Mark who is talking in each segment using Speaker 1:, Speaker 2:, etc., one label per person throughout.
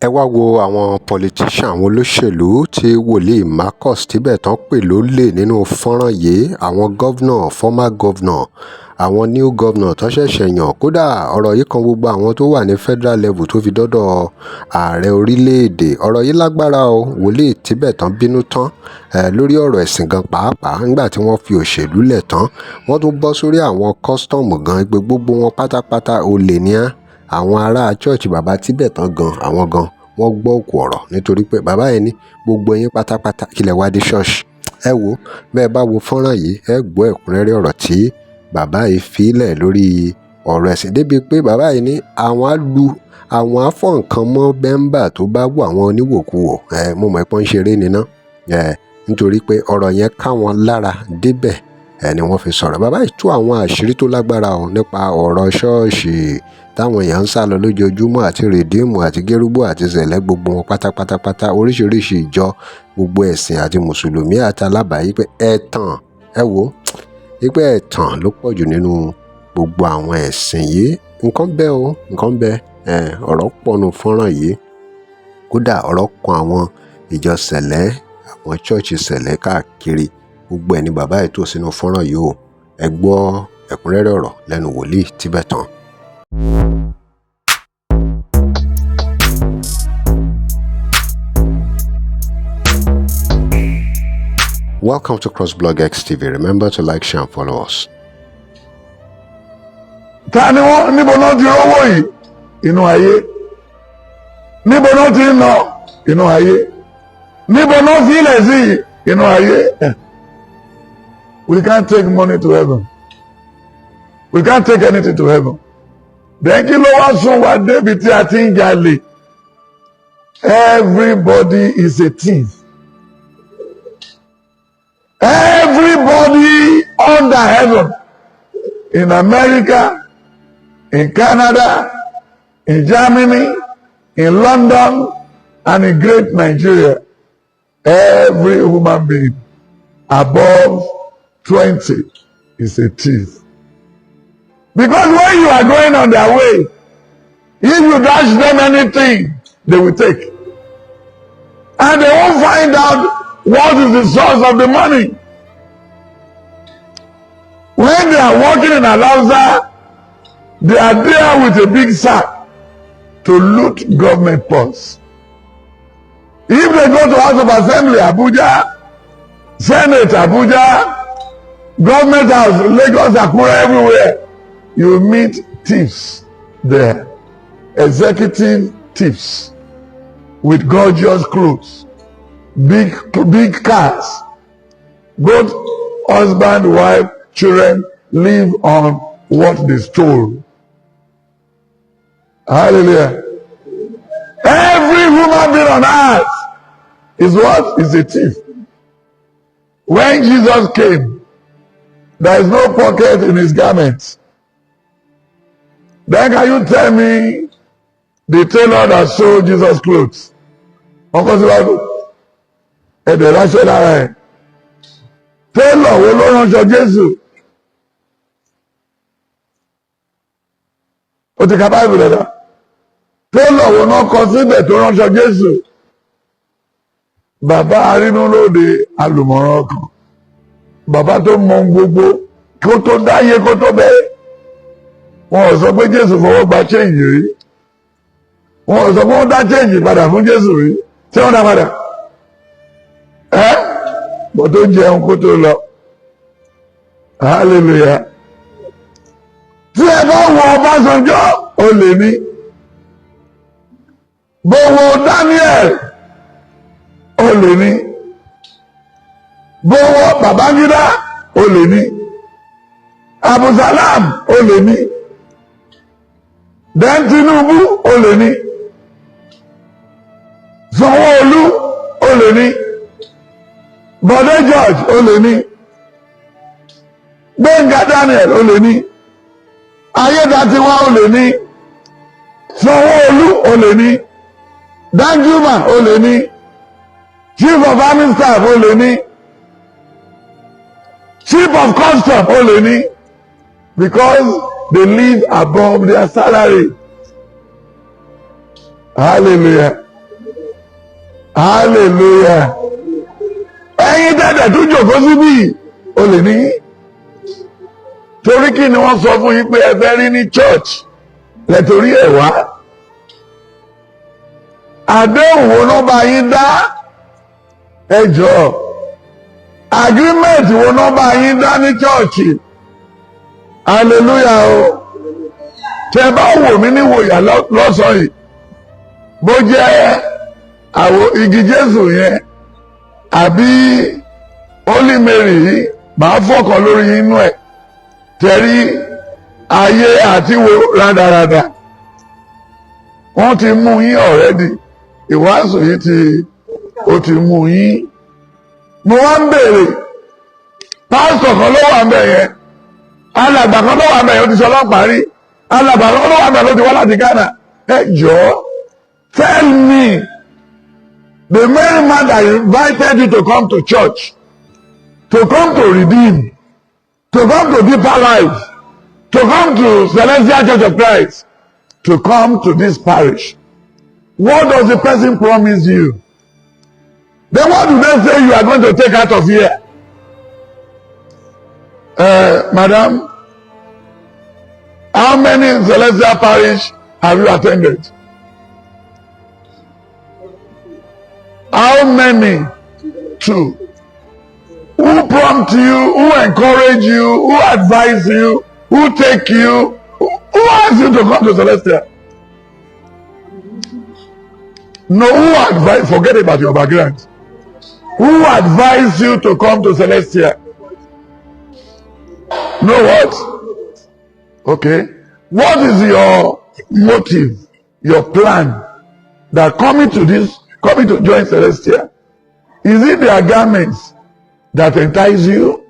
Speaker 1: ẹ wá wo àwọn politician àwọn olóṣèlú tí wòlíì Marcus Tibetan pè lólè nínú fọ́nrán yìí, àwọn governor, former governor, àwọn new governor tó ṣẹ̀ṣẹ̀ yàn. Kódà ọ̀rọ̀ yìí kan gbogbo àwọn tó wà ní federal level tó fi dọ́dọ̀ ààrẹ orílẹ̀-èdè. ọ̀rọ̀ yìí lágbára o. wòlíì Tibetan bínú tán lórí ọ̀rọ̀ ẹ̀sìn gan pàápàá nígbà tí wọ́n fi òṣèlú lẹ̀ tán. wọ́n tún bọ́ sórí àwọn kọ́sítọ́ọ̀mù gan, pé gbogbo wọn pátápátá olè ní àwọn ará church bàbá Tibetan gan, àwọn gan wọ́n gbọ́ òkú ọ̀rọ̀ nítorí pé bàbá yẹn ní gbogbo yín pátápátá kílẹ̀ wá dé ṣọ́ọ̀ṣì. ẹ wo bẹ́ẹ̀ bá wo fọ́nrán yìí ẹ gbọ́ ẹ̀kúnrẹ́rẹ́ ọ̀rọ̀ tí bàbá yìí filẹ̀ lórí ọ̀rọ̀ ẹ̀sìn, débi pé bàbá yìí ní àwọn á lu àwọn afọ nǹkan mọ́ bẹ́ńbà tó bá wù àwọn oníwòkuwò. Mo mọ̀ pé ń ṣeré níná nítorí pé ọ̀rọ̀ yẹn ká wọn lára débẹ̀ ni wọ́n fi sọ̀rọ̀. bàbá yìí tú àwọn àṣírí tó lágbára o nípa ọ̀rọ̀ ṣọ́ọ̀ṣì táwọn èèyàn ń sá lọ lójoojúmọ́, àti rèdíìmù àti gérúbù àti zẹ̀lẹ́, gbogbo wọn pátápátá oríṣiríṣi ìjọ, gbogbo ẹ̀sìn àti mùsùlùmí àti alábàáyí, pé ẹ̀tàn pé ẹ̀tàn ló pọ̀ jù nínú gbogbo àwọn ẹ̀sìn yìí. nǹkan bẹ́ẹ̀ o, nǹkan bẹ́ẹ̀. ọ̀rọ̀ pọ̀nù fọ́nrán yìí. kódà ọ̀rọ̀ kan àwọn ìjọ sẹ̀lẹ́, àwọn ṣọ́ọ̀ṣì sẹ̀lẹ́ káàkiri, gbogbo ẹ̀ ni bàbá yìí tó sínú fọ́nrán yìí o. ẹ gbọ́ ẹ̀kúnrẹ́rẹ́ ọ̀rọ̀ lẹ́nu wòlíì Tibetan. Welcome to CrossBlogX TV. Remember to like, share and follow us.
Speaker 2: Ta ni wọ́n níbo náà ti rówó yìí? Inú ayé. Níbo náà ti ń ná? Inú ayé. Níbo náà fi ilẹ̀ sí yìí? Inú ayé. We can't take money to heaven. We can't take anything to heaven. Then kí ló wá sún wa débi tí a ti ń jalè? Everybody is a thief. Everybody under heaven, in America, in Canada, in Germany, in London, and in great Nigeria, every human being above 20 is a thief. Because when you are going on their way, if you dash them anything, they will take. And they won't find out what is the source of the money. When they are working in Alausa, they are there with a big sack to loot government purse. If they go to House of Assembly, Abuja, Senate, Abuja, Government House, Lagos, Akure, everywhere, you meet thieves there. Executive thieves with gorgeous clothes, big cars. Both husband, wife, children live on what they stole. Hallelujah. Every human being on earth is what? Is a thief. When Jesus came, there is no pocket in his garments. Then can you tell me the tailor that sold Jesus clothes? Uncle Sibaku, ẹ̀dẹ̀ ránṣẹ́ lára ẹ̀. Tailor wo ló ránṣọ Jésù? Ó ti ka Bible dada. Tailor wo náà kọ síbẹ̀ tó ránṣọ Jésù? Bàbá arínúlóde alùmọ̀ràn ọkàn. Bàbá tó mọ gbogbo kó tó dáyé kó tó bẹ́ẹ̀. Wọ́n ò sọ pé Jésù fọwọ́ gba change rí. Wọ́n ò sọ pé wọ́n dá change padà fún Jésù rí. Ṣé wọ́n dá padà? Bó tó jẹun kó tó lọ. Hallelujah. Tí ẹ bá wo Ọbásanjọ́, ó lè ní. Bó wo Daniel, ó lè ní. Bó wo Babangida, ó lè ní. Abusalam, ó lè ní. Then Tinubu, ó lè ní. Sanwó-Olú, ó lè ní. Bọ̀dé George, ó lè ní. Gbénga Daniel, ó lè ní. Ayédatiwa, ó lè ní. Sanwó-Olú, ó lè ní. Danjuma, ó lè ní. Chief of Army Staff, ó lè ní. Chief of Custom, ó lè ní. Because they live above their salary. Hallelujah. hallelujah. Ẹ̀yin tẹ́tẹ̀ tó jòkó síbí o lè ní. Torí kí ni wọ́n sọ fún yín pé ẹ fẹ́ rí ní church lẹ́torí ẹ̀ wá. Àdéhùn wo ló bá yín dá? Ẹ jọ̀ọ́. Agreement wo ló bá yín dá ní church? Hallelujah o. Tẹ́ bá wò mí níwòyà lọ́sàn-án yìí. Bó jẹ́ àwo igi Jésù yẹn àbí Holy Mary yìí màá fọkàn lórí inú ẹ̀ tẹ̀rí ayé àti wo rádaràdà wọ́n ti mú yín already ìwàásù yìí ó ti mú yín. Mo wá ń béèrè pásítọ̀ kan ló wà ń bẹ̀ yẹn alàgbà kan ló wà ń bẹ̀ yẹn ó ti sọ ọlọ́pàá rí alàgbà kan ló wà ń bẹ̀ ló ti wá láti Ghana. Ẹ jọ̀ọ́. Tell me, the very man that invited you to come to church, to come to redeem, to come to deeper life, to come to Celestial Church of Christ, to come to this parish, what does the person promise you? Then what do they say you are going to take out of here? Madam, how many Celestial parish have you attended? How many? 2. Who prompt you? Who encourage you? Who advise you? Who take you? Who asked you to come to Celestia? No, who advise? Forget about your background. Who advised you to come to Celestia? No what? Okay. What is your motive? Your plan? That coming to join Celestia, is it their garments that entice you?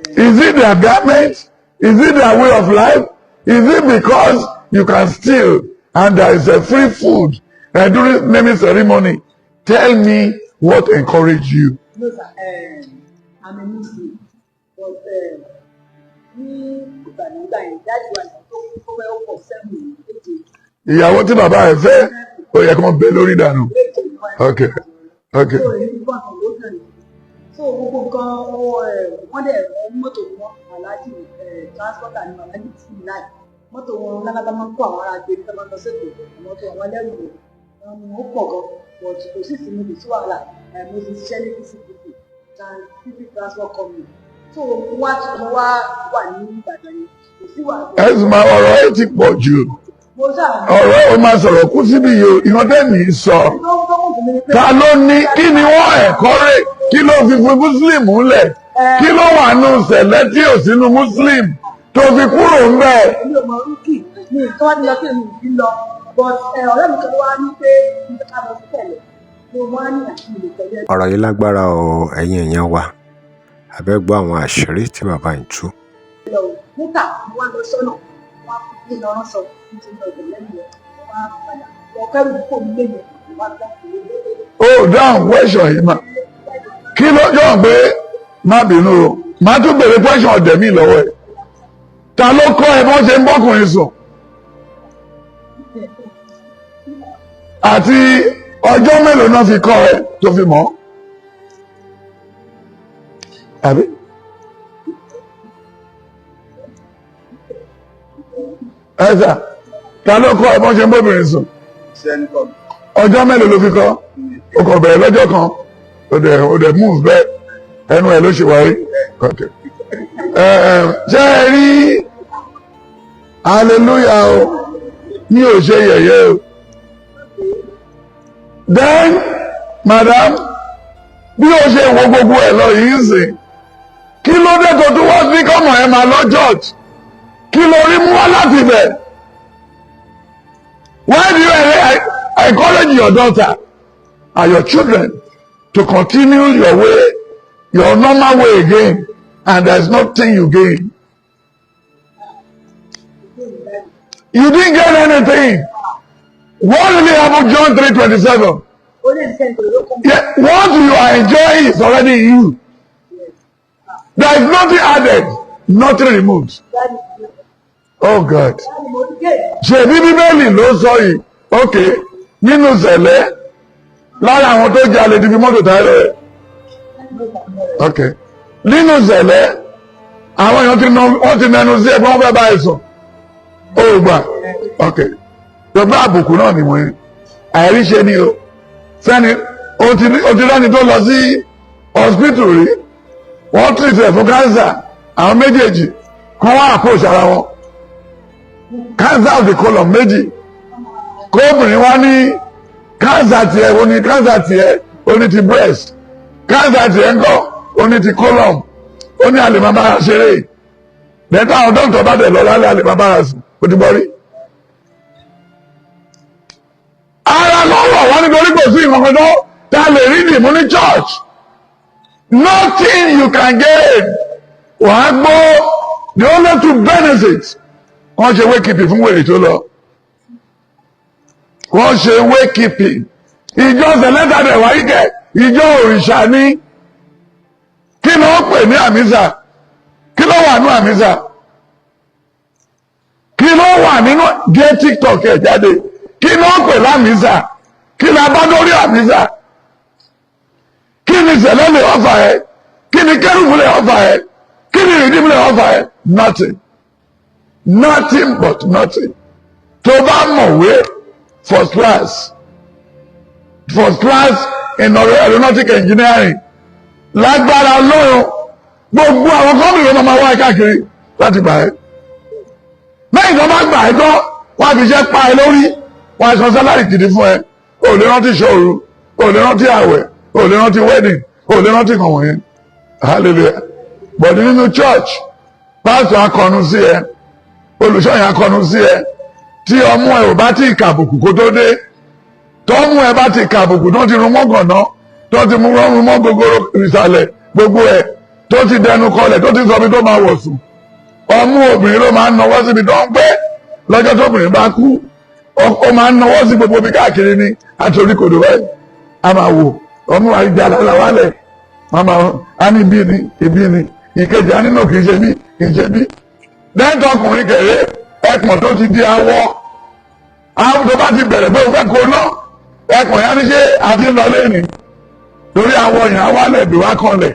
Speaker 2: Is it their garments? Is it their way of life? Is it because you can steal and there is a free food during naming ceremony? Tell me what encouraged you.
Speaker 3: No, sir. I'm a Muslim, but
Speaker 2: ìyàwó tí bàbá ẹ fẹ́ ó yẹ kó bẹ lórí dànù. Okay. Okay.
Speaker 3: So gbogbo nǹkan wọ́n dẹ̀ mọ́tò wọn aláàjì transporter ni aláàjì tí ì láì mọ́tò wọn lágbàtà máa ń kó àwọn ará gbé nígbà máa ń lọ sẹ́kọ̀ọ́ mọ́tò àwọn ẹlẹ́rù ó pọ̀ gan but kò sí ìsinmi kò sí wàhálà mo ti ṣiṣẹ́ ní PCP transport company so mo wá wà ní Ìbàdàn yìí kò sí wàhálà.
Speaker 2: ẹ̀sùn máa ọ̀rọ̀ ẹ ti pọ̀ jù ọ̀rọ̀ ó máa sọ̀rọ̀ kú síbi yìí ìran tẹ́mi sọ ta ló ní kí ni wọ́n ẹ̀kọ́ rẹ̀ kí ló fi fún Muslim lẹ̀ kí ló wà nù sẹ̀lẹ̀ tí ò sínú Muslim tó fi kúrò ń bẹ̀.
Speaker 3: mi ò mọ rúkì mi tó wá ní lọ sí èmi ìbí lọ but ọ̀rẹ́ mi kan wá ní pé nígbà ká lọ sí tẹ̀lẹ̀ mo wá ní àti ìlú tẹ̀lé.
Speaker 1: ọ̀rọ̀ yìí lágbára o ẹ̀yin èèyàn wa àbẹ́gbọ́ àwọn àṣírí tí bàbá yìí tú.
Speaker 3: níta wá lọ sọ́nà wá fi lọ rán sọ nítorí ọ̀dọ̀ lẹ́yìn rẹ̀ wá padà ọ̀kẹ́rù kò ní lè yẹn wá gbà.
Speaker 2: ó dáhùn question yìí mà kí ló jọ pé má bínú o má tún béèrè question ọ̀dẹ̀ mi lọ́wọ́ ẹ̀ ta ló kọ́ ẹ bọ́n ṣe ń bọ́kùnrin sùn àti ọjọ́ mélòó náà fi kọ́ ẹ tó fi mọ̀ àbí. ẹ̀sà ta ló kọ́ ẹ bọ́n ṣe ń bọ́kùnrin sùn ọjọ́ mélòó ló fi kọ́ o kò bẹ̀rẹ̀ lọ́jọ́ kan o dẹ̀ move bẹ́ẹ̀ ẹnu ẹ̀ ló ṣe wáyé ṣé ẹ rí hallelujah o ní ò ṣe yẹ̀yẹ́ o then madam bí o ṣe wo gbogbo ẹ̀ lọ yìí ń sìn kí ló dé tó tún wá sí kọ́mọ̀ ẹ̀ máa lọ church kí ló rí mú wá láti bẹ̀ why do you encourage your daughter and your children to continue your way your normal way again and there is nothing you gain. You didn't get anything. What really happened John 3:27? Yeah, what you are enjoying is already in you. There is nothing added, nothing removed. Oh God. Ṣèbí Bíbélì ló sọ yìí, okay, nínú Sẹ̀lẹ̀ lára àwọn tó jalè ti fi mọ́tò táyà rẹ̀. ok nínú ìṣẹ̀lẹ̀ àwọn èèyàn wọ́n ti mẹnu sí ẹgbẹ́ wọn fẹ́ bá ẹ sùn ó gbà. ok ìjọba àbùkù náà ni wọ́n àìríṣe ni o sẹ́ni o ti rẹ́ni tó lọ sí hospital rí wọ́n treat ẹ̀ fún cancer àwọn méjèèjì kan wá approach ara wọn cancer of the colon méjì kóbìnrin wá ní cancer tiẹ̀ ó ní cancer tiẹ̀ ó ní ti breast cancer tiẹ̀ ńkọ́ ó ní ti colon ó ní àlè máa bára ṣeré lẹ́tà àwọn dókítà bá dẹ̀ lọ lálẹ́ àlè máa bára sùn ó ti bọ́ rí. ara lọ́wọ́ wọn nítorí kò sí ìkankan tó ta lè rí nìmú ní church nothing you can gain wàá gbọ́ the only two benefits wọ́n ṣe wékìpì fún wèrè tó lọ wọ́n ṣe wékìpì ìjọ sẹ̀lẹ́tàdẹ̀ wáyé kẹ ìjọ òrìṣà ní kí ló pè ní àmísà kí ló wà ní àmísà kí ló wà nínú gé tiktok ẹ̀ jáde kí ló pè lámísà kí ló bá lórí àmísà kí ni sẹ̀lẹ́ lè ọ̀fà ẹ̀ kí ni kẹ́rùbù lè ọ̀fà ẹ̀ kí ni ìdíbò lè ọ̀fà ẹ̀ nothing but nothing tó bá mọ̀wé first class in aeronautic engineering lágbára lọ́rùn gbogbo àwọn kọ́mìnì ló máa wá káàkiri láti gbà ẹ́ lẹ́yìn tó bá gbà ẹ́ tán wọ́n á fi iṣẹ́ pa ẹ lórí wọ́n á san sálárì gidi fún ẹ ò lè rántí ṣòru ò lè rántí àwẹ̀ ò lè rántí wedding ò lè rántí kàn wọ̀nyẹn hallelujah but nínú church pásítọ̀ akọnu sí ẹ olùṣọ́yìn akọnu sí ẹ tí ọmú ẹ ò bá ti kàbùkù kó tó dé tọ́mú ẹ bá ti kàbùkù tó ti rún mọ́gànná tó ti mú rọrùn mọ́ gogoro ìsàlẹ̀ gbogbo ẹ̀ tó ti dẹnu kọlẹ̀ tó ti sọ bí tó máa wọ̀ sùn ọmú obìnrin ló máa ń nawọ́ síbi tó ń gbé lọ́jọ́ tóbìnrin bá kú ó máa ń nawọ́ sí gbogbo bí káàkiri ní àti oríkodò báyìí a máa wò ọmú àìjà lálàwálẹ̀ a ní ibi ni ìkejì á nínú kì í ṣe bí lẹ́yìn ọkùnrin kẹ̀rẹ́ ẹ̀pọ̀n tó ti di awọ àwọn tó bá ti bẹ̀rẹ̀ pé o fẹ́ kó náà ẹ̀pọ̀n yá ní ṣe àti ń lọ lẹ́nìí torí awọ yẹn awálẹ̀ bí wá kanlẹ̀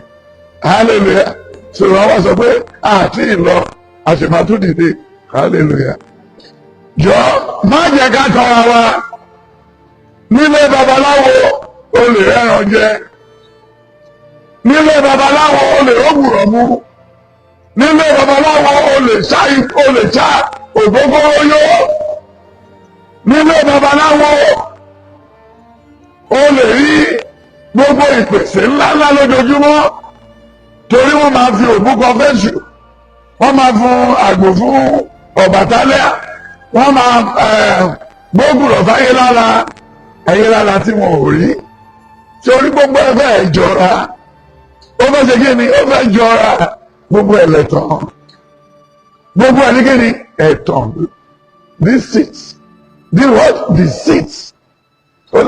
Speaker 2: hallelujah sọ̀rọ̀ wá sọ pé àti ìlọ àṣemàtú dìde hallelujah jọ má jẹ́ ká tọra wa nílé babaláwo o lè rẹ́ran jẹ nílé babaláwo o lè rọ́gùrọ̀ mú nílé babaláwo o lè ṣá ògógóró yó nílé babaláwo o lè rí gbogbo ìpèsè ńláńlá lójoojúmọ́ torí wọ́n máa fi òbúkọ fẹ́ṣù wọ́n máa fún àgbò fún Ọbàtálá wọ́n máa gbógùrọ̀ fáyé lára tí wọn ò rí torí gbogbo ẹgbẹ́ ìjọra ó fẹ́ ṣe kí ni ó fẹ́ jọra gbogbo ẹlẹ́tàn gbogbo ẹni kí ni ẹ̀tàn deceit ó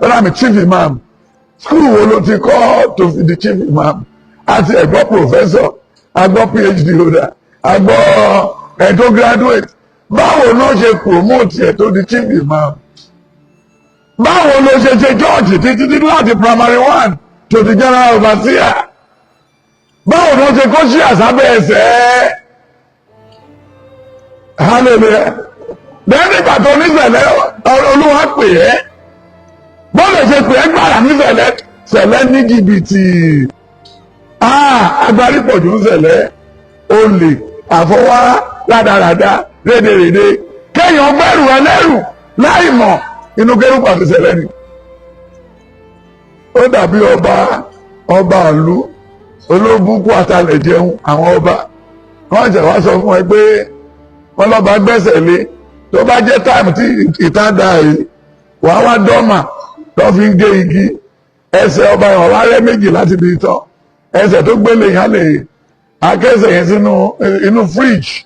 Speaker 2: lámì chief imam school wo ló ti kọ́ to fi di chief imam àti ẹ̀gbọ́ professor agbọ́ phd holder agbọ́ ẹ̀tọ́ graduate báwo ló ṣe promote ẹ̀ tó di chief imam báwo ló ṣe church títí láti primary 1 to the general overseer báwo ló ṣe kó sí àsábẹ́ ẹsẹ̀ hallelujah lẹ́yìn ìgbà tó níṣẹ̀lẹ̀ olúwa pè é bó lè ṣe pè é gbàrà níṣẹ̀lẹ̀ ṣẹlẹ̀ ní jìbìtì agbárí pọ̀jù níṣẹ̀lẹ̀ olè àfọwá rádaràda rédèrèdè kéèyàn gbẹ́rù ẹlẹ́rù láì mọ̀ inú kérúpù àti ṣẹlẹ̀ ni ó dàbí ọba ìlú olóbùkún àtàlẹ̀ jẹun àwọn ọba wọ́n jẹ̀ wá sọ fún ẹ pé wọ́n lọ́ba gbẹ́sẹ̀ lé tó bá jẹ́ táìmù tí ìta dà yìí wà wá dọ́mà tó fi ń gé igi ẹsẹ̀ ọba ìwọ̀n wá rẹ́ méjì láti bí tán ẹsẹ̀ tó gbélé yẹn lè akẹ́sẹ̀ yẹn sínú inú fíríjì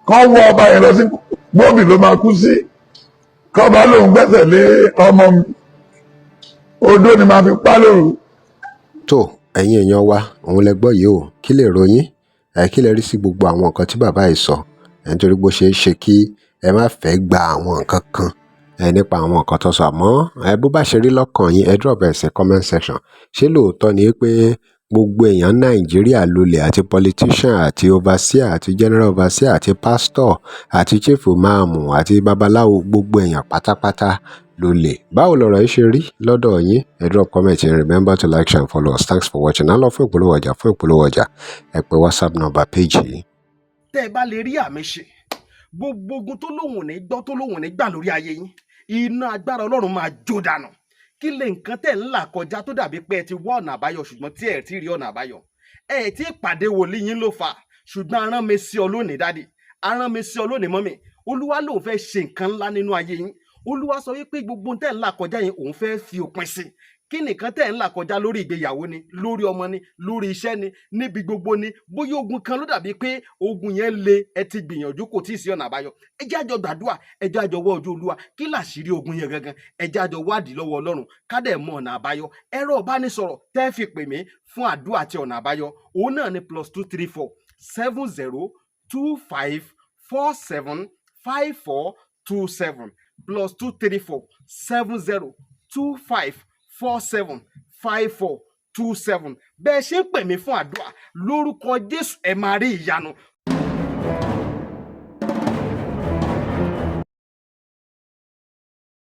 Speaker 2: kán wọ ọba yẹn lọ sí gbóbì ló máa kú sí kọ́ba lòun gbẹ́sẹ̀ lé ọmọ mi odó ni máa fi pa lóru.
Speaker 1: tó ẹ̀yin èèyàn wa òun lẹ gbọ́ yìí o kí lè ròyìn kí lè rí sí gbogbo àwọn nǹkan tí bàbá yìí sọ nítorí bó ṣe é ṣe kí ẹ má fẹ́ gba àwọn nǹkan kan nípa àwọn nǹkan tó sọ. Àmọ́ bó bá ṣe rí lọ́kàn yín, ẹ drop ẹ̀ sí comment section. Ṣé lóòótọ́ ni pé gbogbo èèyàn Nàìjíríà lolè, àti politician, àti overseer, àti general overseer, àti pastor, àti chief imam, àti babaláwo, gbogbo èèyàn pátápátá lolè? Báwo lọ̀rọ̀ yìí ṣe rí lọ́dọ̀ yín? Ẹ drop comment yín. Remember to like, share and follow us. Thanks for watching. Á lọ fún ìpolówó ọjà, ẹ pè WhatsApp number page yìí.
Speaker 4: Tẹ́ ẹ bá lè rí àmì ṣe, gbogbo ogun tó lóhùn ní gbọ́, tó lóhùn ní gbà lórí ayé yín, iná agbára Ọlọ́run máa jó dànù. Kí lè nǹkan tẹ̀ ń là kọjá tó dàbí pé ẹ ti wá ọ̀nà àbáyọ ṣùgbọ́n tí ẹ ti rí ọ̀nà àbáyọ? Ẹ ti pàdé wòlíì yín ló fà, ṣùgbọ́n arán mi sí ọ lónìí dádì, arán mi sí ọ lónìí mọ́mì. Olúwa lòun fẹ́ ṣe nǹkan ńlá nínú ayé yín. Olúwa sọ wípé gbogbo tẹ̀ ń là kọjá yẹn òun fẹ́ fi òpin sí. Kí nìkan tẹ̀ ń là kọjá lórí ìgbéyàwó ni, lórí ọmọ ni, lórí iṣẹ́ ni, níbi gbogbo ni, bóyá ogun kan ló dàbí pé ogun yẹn le, ẹ ti gbìyànjú kò tí ì sí ọ̀nà àbáyọ. Ẹ jẹ́ àjọ gbàdúrà, ẹ jẹ́ àjọ wá ojú Olúwa. Kí làṣírí ogun yẹn gangan? Ẹ jẹ́ àjọ wádìí lọ́wọ́ Ọlọ́run ká dẹ̀ mọ ọ̀nà àbáyọ. Ẹ̀rọ ìbánisọ̀rọ̀ tẹ́ fi pè mí fún àdúrà àti ọ̀nà àbáyọ, òun náà ni +234 70 25 47 5427 +234 70 25 47 5427. Bẹ́ẹ̀ ṣe ń pè mí fún àdúrà lórúkọ Jésù, ẹ máa rí ìyanu.